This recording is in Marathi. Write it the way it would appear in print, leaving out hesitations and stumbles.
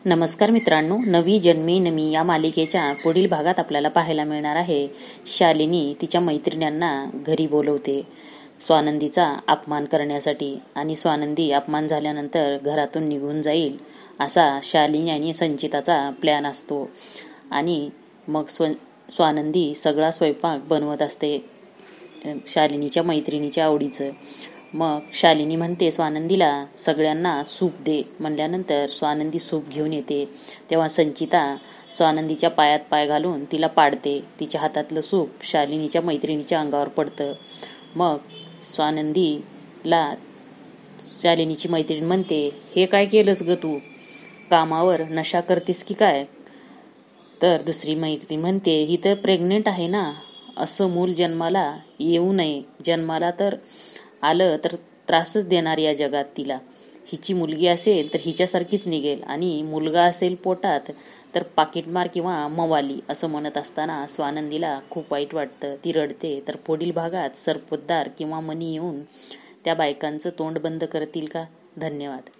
नमस्कार मित्रांनो, नवी जन्मी नमी या मालिकेच्या पुढील भागात आपल्याला पाहायला मिळणार आहे शालिनी तिच्या मैत्रिण्यांना घरी बोलवते स्वानंदीचा अपमान करण्यासाठी आणि स्वानंदी अपमान झाल्यानंतर घरातून निघून जाईल असा शालिनी आणि संचिताचा प्लॅन असतो. आणि मग स्वानंदी सगळा स्वयंपाक बनवत असते शालिनीच्या मैत्रिणीच्या आवडीचं. मग शालिनी म्हणते स्वानंदीला सगळ्यांना सूप दे. म्हणल्यानंतर स्वानंदी सूप घेऊन येते. तेव्हा संचिता स्वानंदीच्या पायात पाय घालून तिला पाडते. तिच्या हातातलं सूप शालिनीच्या मैत्रिणीच्या अंगावर पडतं. मग स्वानंदीला शालिनीची मैत्रीण म्हणते, हे काय केलंस ग तू? कामावर नशा करतेस की काय? तर दुसरी मैत्रीण म्हणते, ही तर प्रेग्नेंट आहे ना, असं मूल जन्माला येऊ नये. जन्माला तर आलं तर त्रासच देणार या जगात तिला. हिची मुलगी असेल तर हिच्यासारखीच निघेल आणि मुलगा असेल पोटात तर पाकिटमार किंवा मवाली, असं म्हणत असताना स्वानंदीला खूप वाईट वाटतं. ती रडते. तर पुढील भागात सरपोतदार किंवा मनी येऊन त्या बायकांचं तोंड बंद करतील का? धन्यवाद.